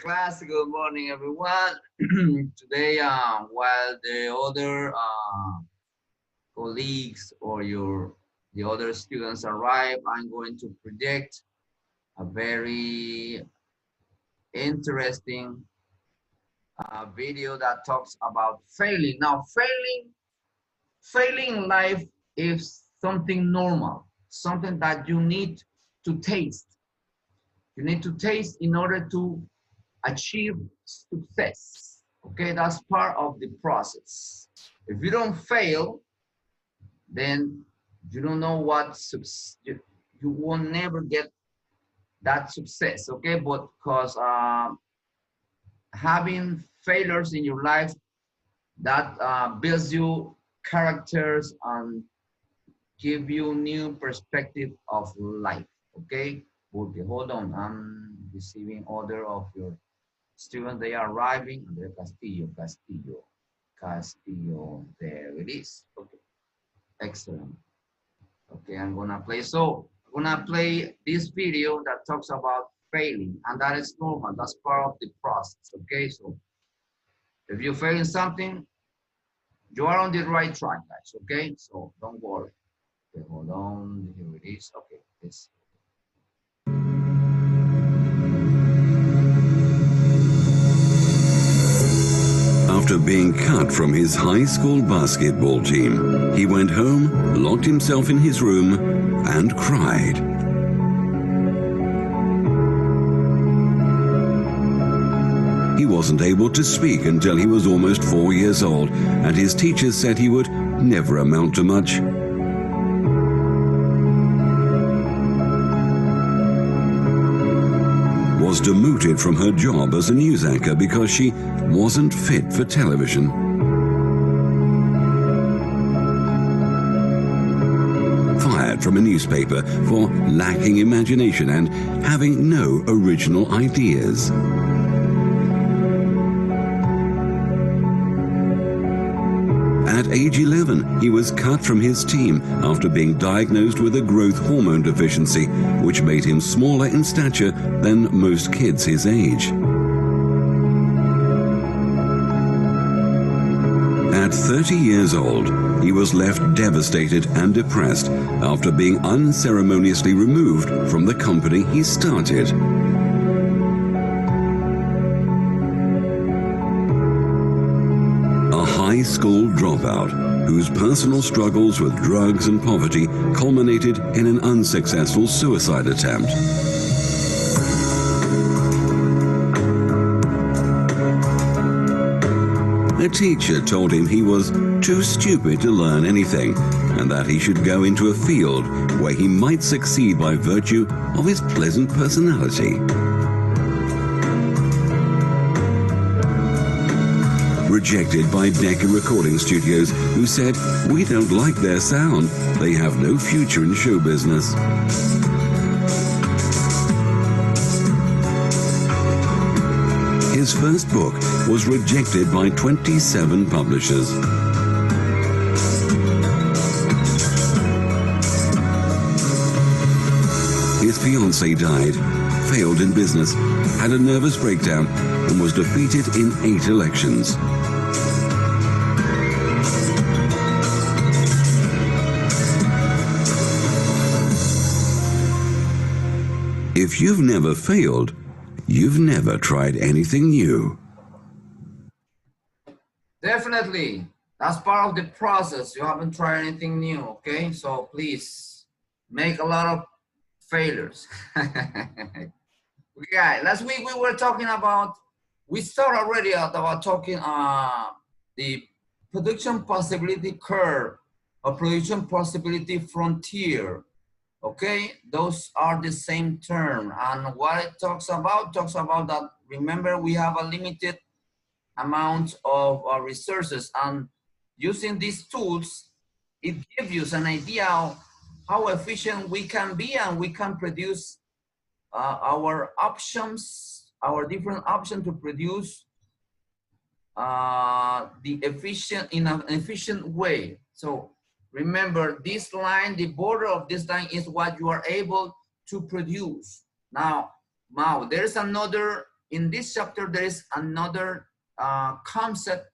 class. Good morning, everyone. Today, while the other colleagues or the other students arrive, I'm going to predict a very interesting video that talks about failing. Now, failing in life is something normal, something that you need to taste. You need to taste in order to achieve success. Okay, that's part of the process. If you don't fail, then you don't know what you will never get that success. Okay, but because having failures in your life that builds you characters and give you new perspective of life. Okay, okay, hold on. I'm receiving order of your students. They are arriving. Andrea Castillo. There it is. Okay, excellent. Okay, I'm gonna play. So I'm gonna play this video that talks about failing, and that is normal. That's part of the process. Okay, so if you fail in something, you are on the right track, guys. Okay, so don't worry. Okay, hold on. Here it is. Okay, this. After being cut from his high school basketball team, he went home, locked himself in his room, and cried. He wasn't able to speak until he was almost 4 years old, and his teachers said he would never amount to much. Was demoted from her job as a news anchor because she wasn't fit for television. Fired from a newspaper for lacking imagination and having no original ideas. At age 11, he was cut from his team after being diagnosed with a growth hormone deficiency, which made him smaller in stature than most kids his age. At 30 years old, he was left devastated and depressed after being unceremoniously removed from the company he started. High school dropout, whose personal struggles with drugs and poverty culminated in an unsuccessful suicide attempt. A teacher told him he was too stupid to learn anything and that he should go into a field where he might succeed by virtue of his pleasant personality. Rejected by Decca Recording Studios, who said, "We don't like their sound. They have no future in show business." His first book was rejected by 27 publishers. His fiancée died, failed in business, had a nervous breakdown, and was defeated in 8 elections. If you've never failed, you've never tried anything new. Definitely. That's part of the process. You haven't tried anything new, okay? So please make a lot of failures. Okay, last week we were talking about, we started already about talking the production possibility curve or production possibility frontier. Okay, those are the same term. And what it talks about that, remember, we have a limited amount of resources, and using these tools, it gives you an idea of how efficient we can be, and we can produce our options, our different options to produce in an efficient way. So remember, this line, the border of this line is what you are able to produce. Now there's another in this chapter, there is another concept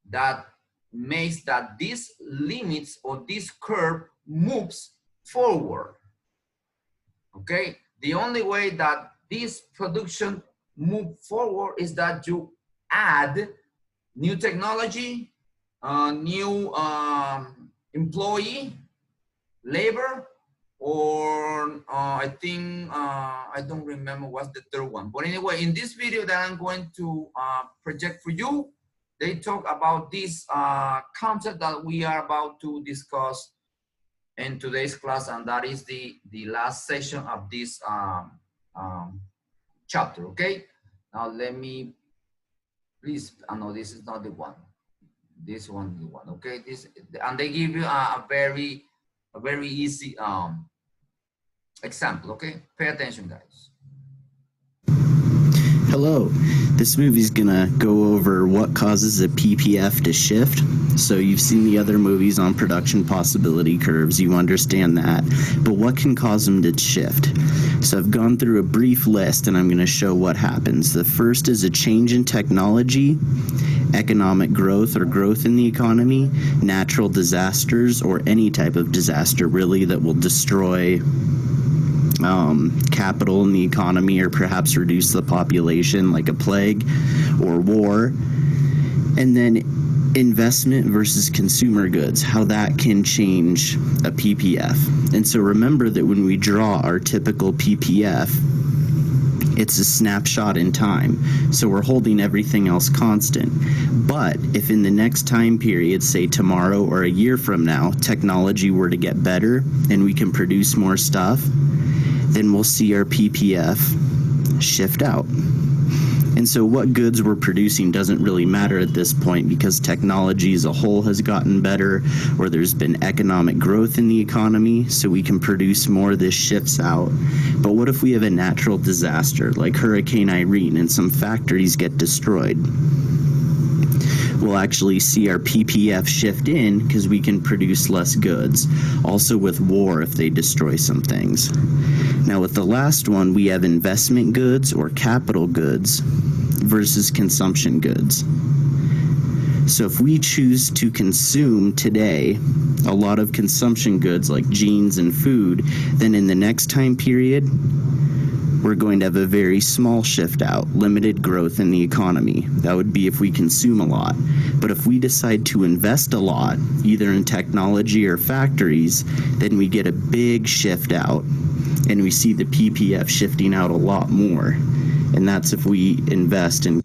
that makes that these limits or this curve moves forward. Okay, the only way that this production move forward is that you add new technology, new employee, labor, or I think, I don't remember what's the third one. But anyway, in this video that I'm going to project for you, they talk about this concept that we are about to discuss in today's class, and that is the last session of this chapter, okay? Now let me, please, no, this is not the one. This one is the one, okay? This, and they give you a very easy example, okay? Pay attention, guys. Hello, this movie's gonna go over what causes a PPF to shift. So you've seen the other movies on production possibility curves, you understand that. But what can cause them to shift? So I've gone through a brief list and I'm gonna show what happens. The first is a change in technology, economic growth or growth in the economy, natural disasters or any type of disaster really that will destroy capital in the economy or perhaps reduce the population like a plague or war. And then investment versus consumer goods, how that can change a PPF. And so remember that when we draw our typical PPF, it's a snapshot in time. So we're holding everything else constant. But if in the next time period, say tomorrow or a year from now, technology were to get better and we can produce more stuff, then we'll see our PPF shift out. And so what goods we're producing doesn't really matter at this point because technology as a whole has gotten better, or there's been economic growth in the economy, so we can produce more. This shifts out. But what if we have a natural disaster like Hurricane Irene and some factories get destroyed? We'll actually see our PPF shift in because we can produce less goods. Also with war if they destroy some things. Now with the last one, we have investment goods or capital goods versus consumption goods. So if we choose to consume today a lot of consumption goods like jeans and food, then in the next time period, we're going to have a very small shift out, limited growth in the economy. That would be if we consume a lot. But if we decide to invest a lot, either in technology or factories, then we get a big shift out and we see the PPF shifting out a lot more. And that's if we invest in.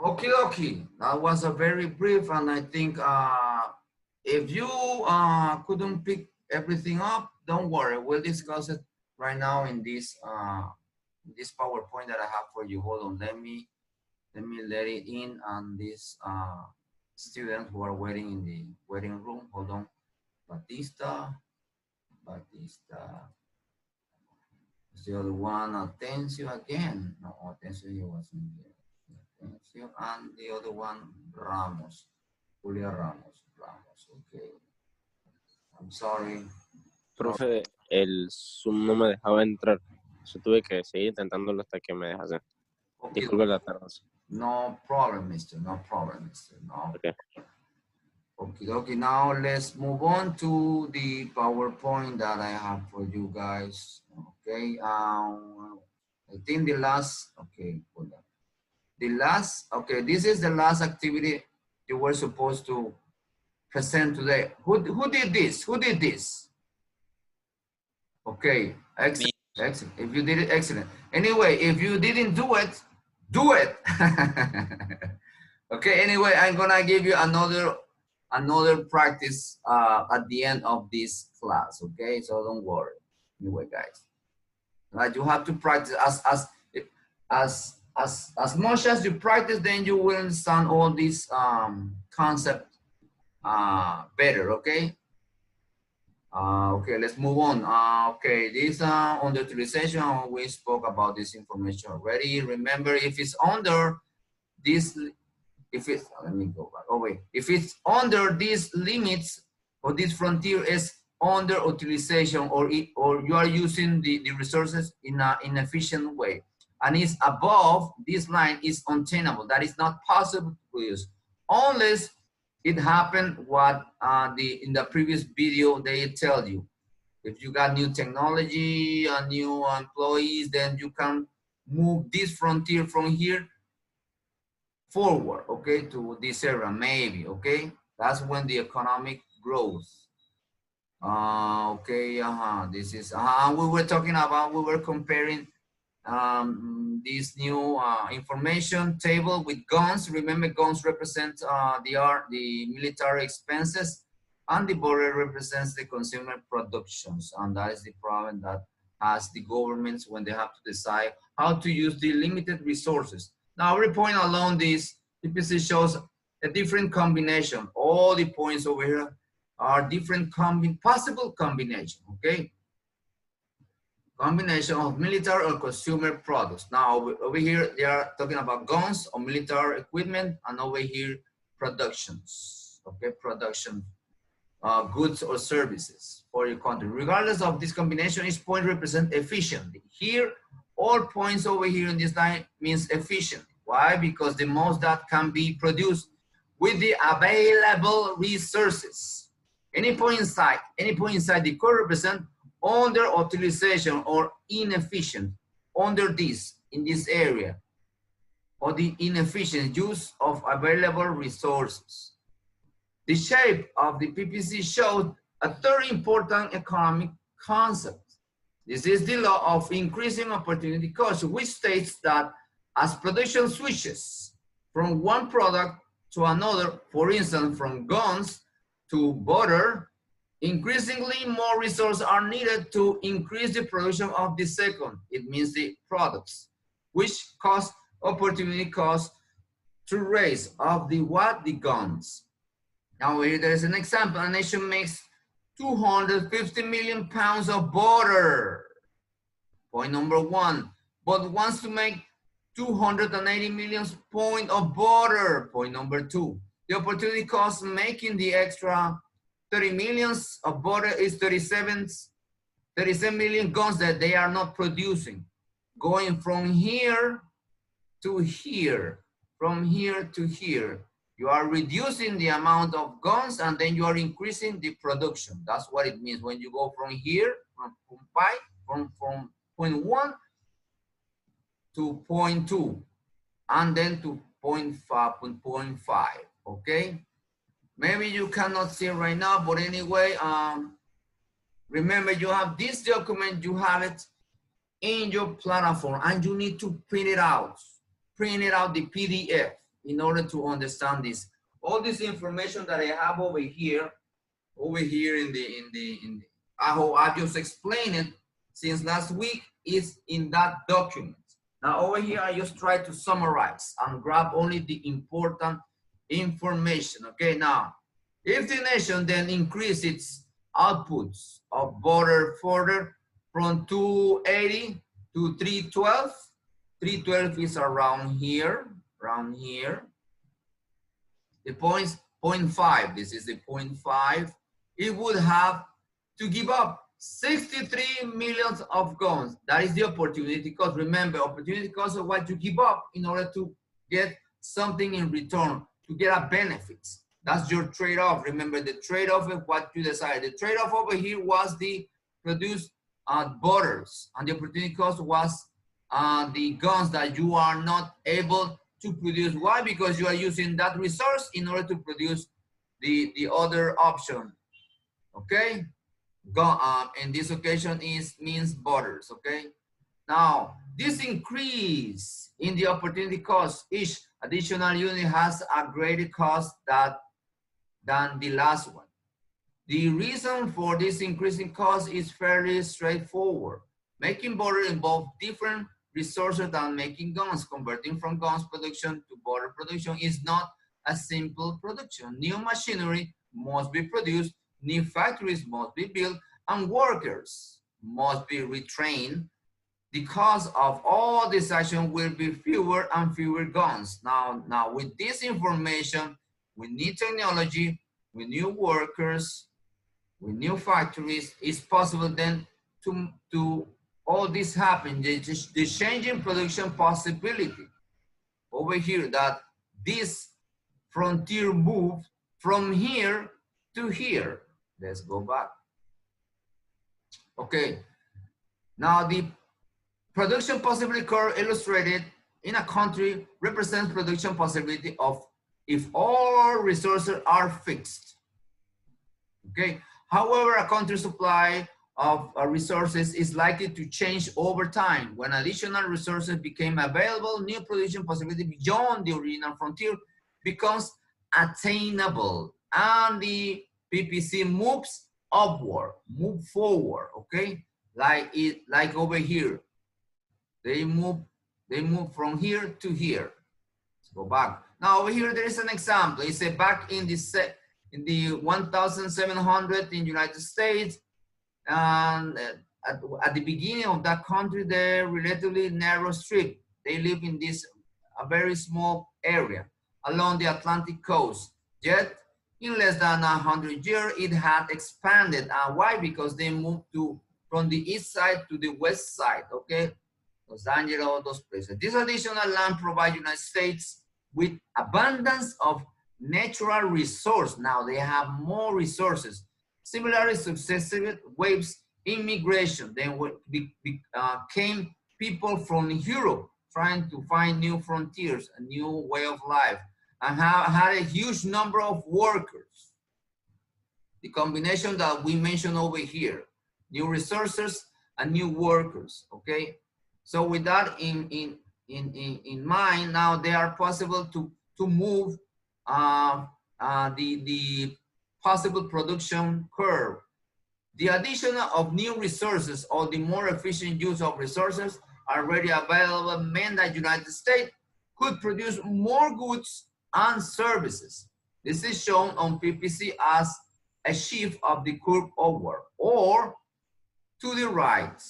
Okay. That was a very brief, and I think if you couldn't pick everything up, don't worry. We'll discuss it right now in this PowerPoint that I have for you. Hold on, let me let it in on these students who are waiting in the waiting room. Hold on, Batista. It's the other one, Atencio again. No, Atencio, he wasn't there. Atencio, and the other one, Ramos, Julia Ramos. Okay. I'm sorry. Profe, el Zoom no me dejaba entrar. Yo tuve que seguir intentándolo hasta que me dejase. Okay. Disculpe la tardanza. No problem, mister. No problem, mister. No. Okay. Okay. Now let's move on to the PowerPoint that I have for you guys. Okay. I think the last. Okay. Hold on. The last. Okay. This is the last activity you were supposed to present today. Who did this? Who did this? Okay. Excellent. Excellent. If you did it, excellent. Anyway, if you didn't do it, do it. Okay. Anyway, I'm gonna give you another practice at the end of this class. Okay, so don't worry. Anyway, guys, right? You have to practice as much as you practice, then you will understand all these concepts better. Okay. Okay, let's move on. Okay, this underutilization, we spoke about this information already. Remember, if it's under this, let me go back. Oh wait, if it's under these limits or this frontier is underutilization, or you are using the resources in an inefficient way. and is above this line is untenable. That is not possible to produce unless it happened what in the previous video they tell you. If you got new technology and new employees, then you can move this frontier from here forward, okay, to this area, maybe, okay? That's when the economic grows. Okay, this is, we were talking about, we were comparing this new information table with guns. Remember, guns represent the military expenses, and the border represents the consumer productions, and that is the problem that has the governments when they have to decide how to use the limited resources. Now, every point along this PPC shows a different combination. All the points over here are different possible combination, okay? Combination of military or consumer products. Now, over here, they are talking about guns or military equipment, and over here, productions, okay? Production, goods or services for your country. Regardless of this combination, each point represents efficiently. Here, all points over here in this line means efficient. Why? Because the most that can be produced with the available resources. Any point inside the code represent underutilization or inefficient under this, in this area, or the inefficient use of available resources. The shape of the PPC showed a third important economic concept. This is the law of increasing opportunity cost, which states that as production switches from one product to another, for instance, from guns to butter, increasingly more resources are needed to increase the production of the second. It means the products, which cause opportunity cost to raise of the what? The guns. Now here there is an example. A nation makes 250 million pounds of butter. Point number one, but wants to make 280 million points of butter. Point number two, the opportunity cost making the extra 30 millions of butter is 37 million guns that they are not producing. Going from here to here, from here to here, you are reducing the amount of guns and then you are increasing the production. That's what it means when you go from here, from point one to point two, and then to point five, okay? Maybe you cannot see it right now, but anyway, remember you have this document, you have it in your platform, and you need to print it out the PDF in order to understand this. All this information that I have over here I just explained it since last week is in that document. Now over here, I just try to summarize and grab only the important information. Okay, now, if the nation then increase its outputs of butter further from 280 to 312, 312 is around here. The point's 0.5, this is the 0.5. It would have to give up 63 millions of guns. That is the opportunity cost. Remember, opportunity cost is what you give up in order to get something in return, to get a benefit. That's your trade-off. Remember, the trade-off is what you decide. The trade-off over here was the produced butters, and the opportunity cost was the guns that you are not able to produce. Why? Because you are using that resource in order to produce the other option. Okay? In this occasion means butters. Okay? Now, this increase in the opportunity cost, each additional unit has a greater cost than the last one. The reason for this increasing cost is fairly straightforward. Making butter involves different resources than making guns. Converting from guns production to butter production is not a simple production. New machinery must be produced, new factories must be built, and workers must be retrained. The cost of all this action will be fewer and fewer guns. Now with this information, we need technology, with new workers, with new factories, it's possible then to all this happened, the change in production possibility over here, that this frontier moved from here to here. Let's go back. Okay, now the production possibility curve illustrated in a country represents production possibility of if all resources are fixed. Okay, however, a country's supply of resources is likely to change over time. When additional resources became available, new production possibility beyond the original frontier becomes attainable, and the PPC moves upward, move forward. Okay, like over here, they move from here to here. Let's go back. Now over here there is an example. It said back in the 1700 in United States, and at the beginning of that country, they're relatively narrow strip. They live in this a very small area along the Atlantic coast. Yet in less than 100 years, it had expanded. Why? Because they moved from the east side to the west side. Okay, Los Angeles, all those places. This additional land provides United States with abundance of natural resource. Now they have more resources. Similarly, successive waves immigration. Then came people from Europe trying to find new frontiers, a new way of life, and had a huge number of workers. The combination that we mentioned over here, new resources and new workers. Okay, so with that in mind, now they are possible to move the possible production curve. The addition of new resources or the more efficient use of resources already available meant that United States could produce more goods and services. This is shown on PPC as a shift of the curve upward or to the right,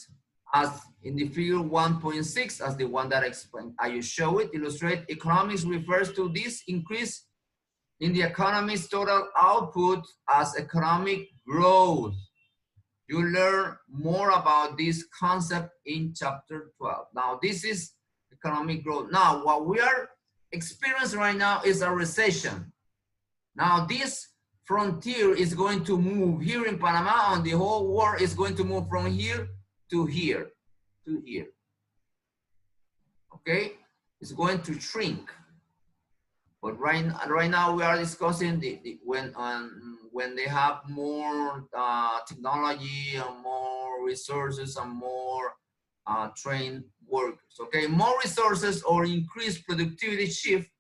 as in the figure 1.6, as the one that I show it, illustrate economics refers to this increase in the economy's total output as economic growth. You learn more about this concept in chapter 12. Now, this is economic growth. Now, what we are experiencing right now is a recession. Now, this frontier is going to move here in Panama, and the whole world is going to move from here to here to here. Okay, it's going to shrink. But right now we are discussing when they have more technology and more resources and more trained workers. Okay, more resources or increased productivity shift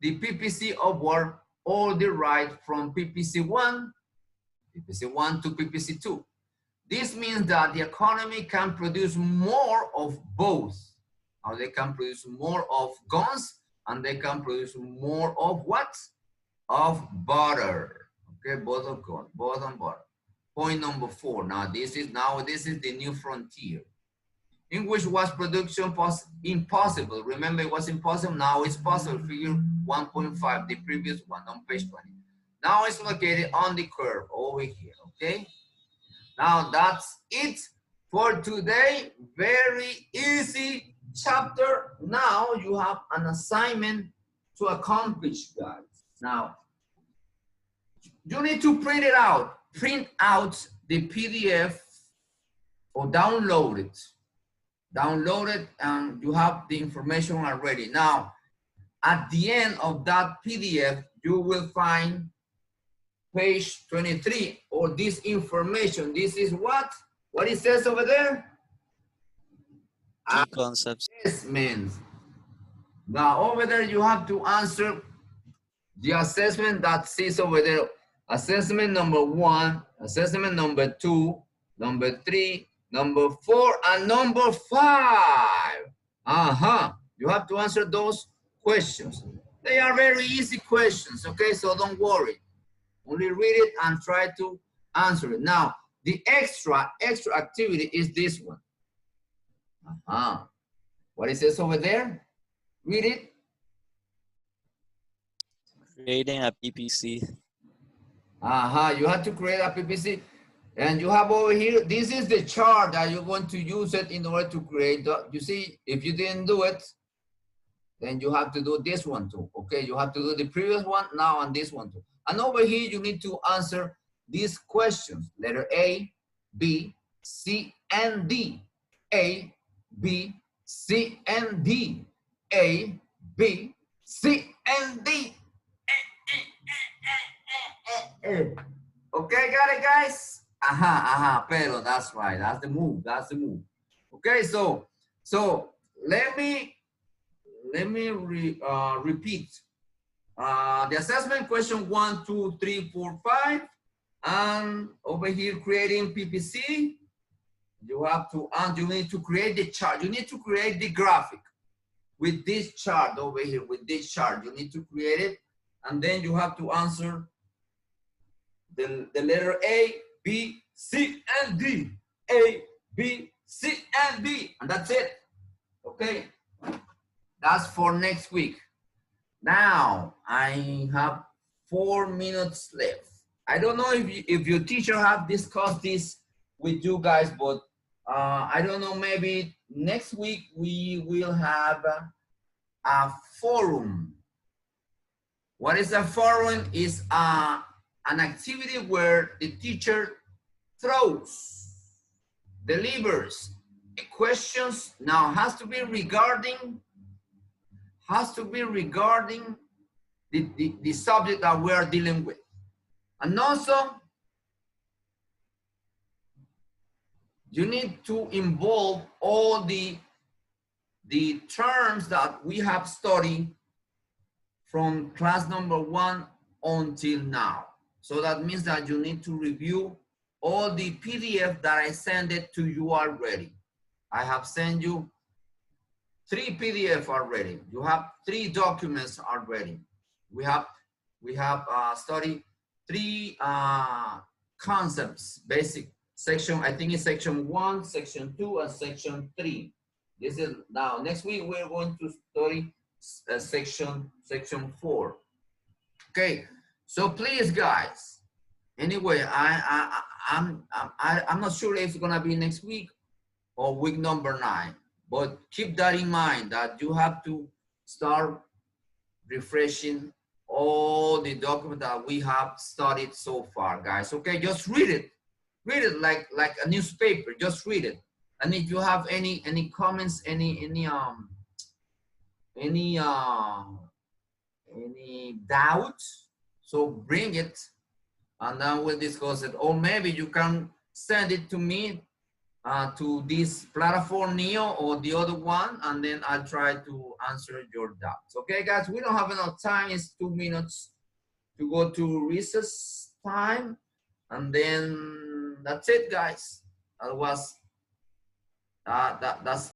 the PPC upward or the right from PPC1 to PPC2. This means that the economy can produce more of both. Now they can produce more of guns and they can produce more of what? Of butter. Okay, both of guns, both on butter. Point number 4. Now this is the new frontier, in which was production impossible. Remember, it was impossible. Now it's possible. Figure 1.5, the previous one on page 20. Now it's located on the curve over here. Okay. Now that's it for today. Very easy chapter. Now you have an assignment to accomplish, guys. Now you need to print it out. Print out the PDF or download it. Download it and you have the information already. Now, at the end of that PDF, you will find page 23 or this information. This is what it says over there? Key concepts. Assessments. Now over there you have to answer the assessment that says over there. Assessment number 1, assessment number 2, number 3, number 4, and number 5. You have to answer those questions. They are very easy questions, okay? So don't worry. Only read it and try to answer it. Now, the extra activity is this one. What it says over there? Read it. Creating a PPC. You have to create a PPC. And you have over here, this is the chart that you're going to use it in order to create the, you see, if you didn't do it, then you have to do this one too, okay? You have to do the previous one now and this one too. And over here, you need to answer these questions, letter A, B, C, and D. A, B, C, and D. A, B, C, and D. Okay, got it, guys? Pero that's right. That's the move. That's the move. Okay, so let me repeat. The assessment question 1, 2, 3, 4, 5, and over here creating PPC. You have to, and you need to create the chart. You need to create the graphic with this chart over here. With this chart, you need to create it, and then you have to answer the letter A, B, C, and D. A, B, C, and D. And that's it. Okay. That's for next week. Now, I have 4 minutes left. I don't know if your teacher have discussed this with you guys, but I don't know, maybe next week we will have a forum. What is a forum? Is an activity where the teacher delivers questions. Now has to be regarding the subject that we are dealing with. And also, you need to involve all the terms that we have studied from class number 1 until now. So that means that you need to review all the PDF that I sent it to you already. I have sent you 3 PDF already. You have 3 documents already. We have studied 3 concepts, basic section. I think it's section 1, section 2, and section 3. This is now. Next week we're going to study section 4. Okay. So please, guys. Anyway, I'm not sure if it's gonna be next week or week number 9. But keep that in mind that you have to start refreshing all the documents that we have studied so far, guys. Okay, just read it like a newspaper. Just read it. And if you have any comments, any doubts, so bring it, and then we'll discuss it. Or maybe you can send it to me. To this platform Neo or the other one, and then I'll try to answer your doubts. Okay, guys, we don't have enough time. It's 2 minutes to go to recess time, and then that's it, guys. That was that's